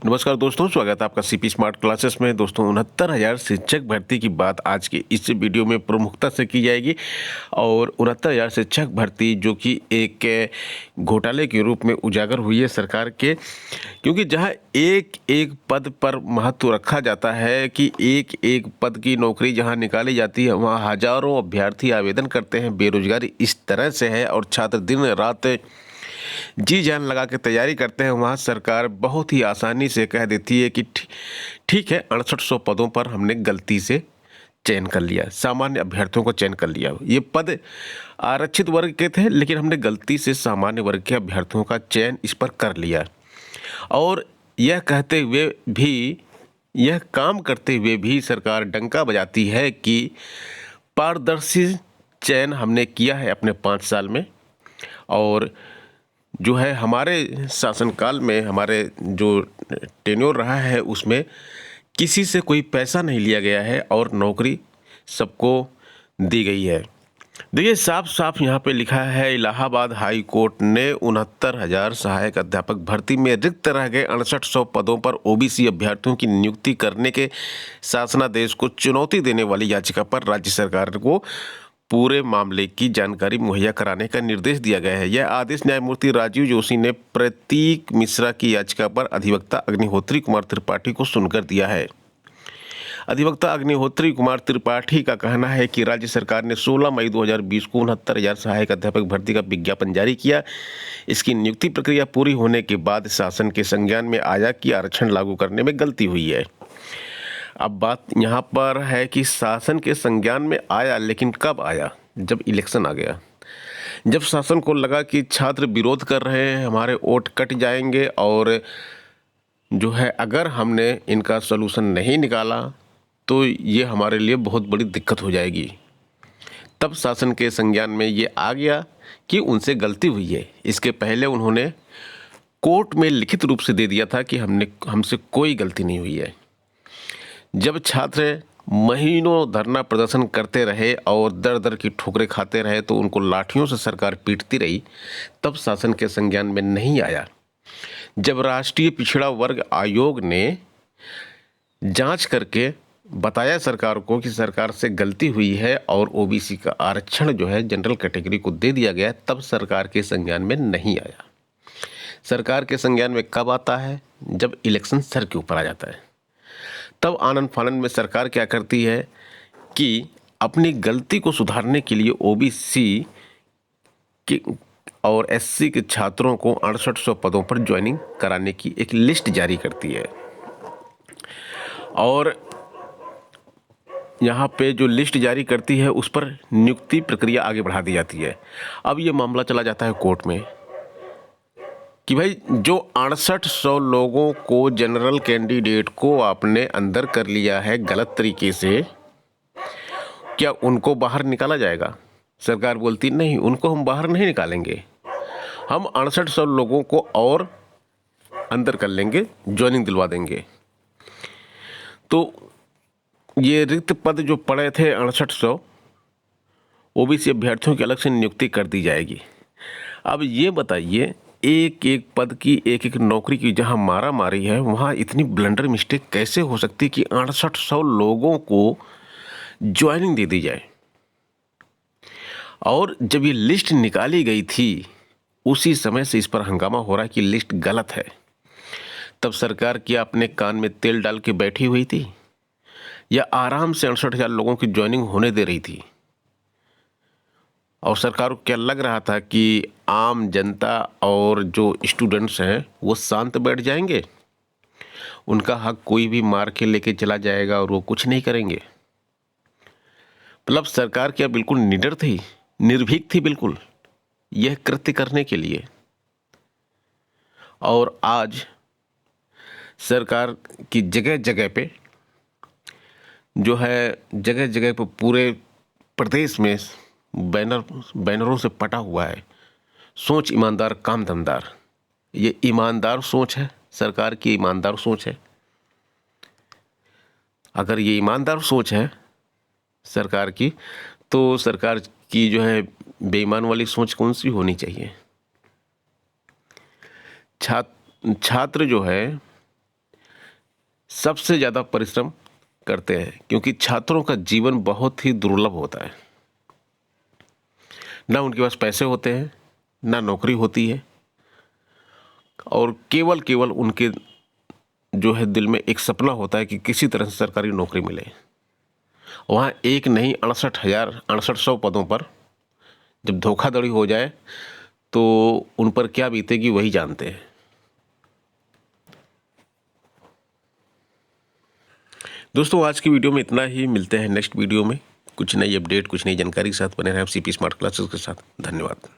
नमस्कार दोस्तों, स्वागत है आपका सीपी स्मार्ट क्लासेस में। दोस्तों 69,000 शिक्षक भर्ती की बात आज के इस वीडियो में प्रमुखता से की जाएगी। और 69,000 शिक्षक भर्ती जो कि एक घोटाले के रूप में उजागर हुई है सरकार के, क्योंकि जहां एक एक पद पर महत्व रखा जाता है कि एक एक पद की नौकरी जहां निकाली जाती है वहां हजारों अभ्यर्थी आवेदन करते हैं। बेरोजगारी इस तरह से है और छात्र दिन रात जी जान लगा के तैयारी करते हैं। वहाँ सरकार बहुत ही आसानी से कह देती है कि ठीक है, 6800 पदों पर हमने गलती से चयन कर लिया, सामान्य अभ्यर्थियों को चयन कर लिया। ये पद आरक्षित वर्ग के थे, लेकिन हमने गलती से सामान्य वर्ग के अभ्यर्थियों का चयन इस पर कर लिया। और यह कहते हुए भी, यह काम करते हुए भी सरकार डंका बजाती है कि पारदर्शी चयन हमने किया है अपने 5 साल में। और जो है हमारे शासनकाल में, हमारे जो टेन्योर रहा है उसमें किसी से कोई पैसा नहीं लिया गया है और नौकरी सबको दी गई है। देखिए, साफ साफ यहाँ पे लिखा है, इलाहाबाद हाई कोर्ट ने 69,000 सहायक अध्यापक भर्ती में रिक्त रह गए 6800 पदों पर ओबीसी अभ्यर्थियों की नियुक्ति करने के शासनादेश को चुनौती देने वाली याचिका पर राज्य सरकार को पूरे मामले की जानकारी मुहैया कराने का निर्देश दिया गया है। यह आदेश न्यायमूर्ति राजीव जोशी ने प्रतीक मिश्रा की याचिका पर अधिवक्ता अग्निहोत्री कुमार त्रिपाठी को सुनकर दिया है। अधिवक्ता अग्निहोत्री कुमार त्रिपाठी का कहना है कि राज्य सरकार ने 16 मई 2020 को 69,000 सहायक अध्यापक भर्ती का विज्ञापन जारी किया। इसकी नियुक्ति प्रक्रिया पूरी होने के बाद शासन के संज्ञान में आया कि आरक्षण लागू करने में गलती हुई है। अब बात यहाँ पर है कि शासन के संज्ञान में आया, लेकिन कब आया? जब इलेक्शन आ गया, जब शासन को लगा कि छात्र विरोध कर रहे हैं, हमारे वोट कट जाएंगे और जो है अगर हमने इनका सलूशन नहीं निकाला तो ये हमारे लिए बहुत बड़ी दिक्कत हो जाएगी। तब शासन के संज्ञान में ये आ गया कि उनसे गलती हुई है। इसके पहले उन्होंने कोर्ट में लिखित रूप से दे दिया था कि हमसे कोई गलती नहीं हुई है। जब छात्र महीनों धरना प्रदर्शन करते रहे और दर दर की ठोकरें खाते रहे तो उनको लाठियों से सरकार पीटती रही, तब शासन के संज्ञान में नहीं आया। जब राष्ट्रीय पिछड़ा वर्ग आयोग ने जांच करके बताया सरकार को कि सरकार से गलती हुई है और ओबीसी का आरक्षण जो है जनरल कैटेगरी को दे दिया गया, तब सरकार के संज्ञान में नहीं आया। सरकार के संज्ञान में कब आता है? जब इलेक्शन सर के ऊपर आ जाता है। तब आनन फानन में सरकार क्या करती है कि अपनी गलती को सुधारने के लिए ओबीसी के और एससी के छात्रों को 6800 पदों पर ज्वाइनिंग कराने की एक लिस्ट जारी करती है। और यहाँ पे जो लिस्ट जारी करती है उस पर नियुक्ति प्रक्रिया आगे बढ़ा दी जाती है। अब ये मामला चला जाता है कोर्ट में कि भाई जो 6800 लोगों को, जनरल कैंडिडेट को आपने अंदर कर लिया है गलत तरीके से, क्या उनको बाहर निकाला जाएगा? सरकार बोलती नहीं, उनको हम बाहर नहीं निकालेंगे, हम 6800 लोगों को और अंदर कर लेंगे, ज्वाइनिंग दिलवा देंगे। तो ये रिक्त पद जो पड़े थे 6800 ओबीसी अभ्यर्थियों की अलग से नियुक्ति कर दी जाएगी। अब ये बताइए, एक एक पद की, एक एक नौकरी की जहां मारा मारी है, वहां इतनी ब्लंडर मिस्टेक कैसे हो सकती है कि 6800 लोगों को ज्वाइनिंग दे दी जाए? और जब ये लिस्ट निकाली गई थी उसी समय से इस पर हंगामा हो रहा है कि लिस्ट गलत है। तब सरकार क्या अपने कान में तेल डाल के बैठी हुई थी या आराम से 68,000 लोगों की ज्वाइनिंग होने दे रही थी? और सरकार को क्या लग रहा था कि आम जनता और जो स्टूडेंट्स हैं वो शांत बैठ जाएंगे, उनका हक कोई भी मार के लेके चला जाएगा और वो कुछ नहीं करेंगे? मतलब सरकार क्या बिल्कुल निडर थी, निर्भीक थी बिल्कुल यह कृत्य करने के लिए? और आज सरकार की जगह जगह पे जो है, जगह जगह पे पूरे प्रदेश में बैनरों से पटा हुआ है, सोच ईमानदार काम धमदार। ये ईमानदार सोच है, सरकार की ईमानदार सोच है। अगर ये ईमानदार सोच है सरकार की, तो सरकार की जो है बेईमान वाली सोच कौन सी होनी चाहिए? छात्र जो है सबसे ज़्यादा परिश्रम करते हैं, क्योंकि छात्रों का जीवन बहुत ही दुर्लभ होता है। ना उनके पास पैसे होते हैं, ना नौकरी होती है, और केवल केवल उनके जो है दिल में एक सपना होता है कि किसी तरह से सरकारी नौकरी मिले। वहाँ एक नहीं 68,000 पदों पर जब धोखाधड़ी हो जाए तो उन पर क्या बीतेगी वही जानते हैं। दोस्तों आज की वीडियो में इतना ही। मिलते हैं नेक्स्ट वीडियो में कुछ नई अपडेट, कुछ नई जानकारी के साथ। बने रहें सीपी स्मार्ट क्लासेस के साथ। धन्यवाद।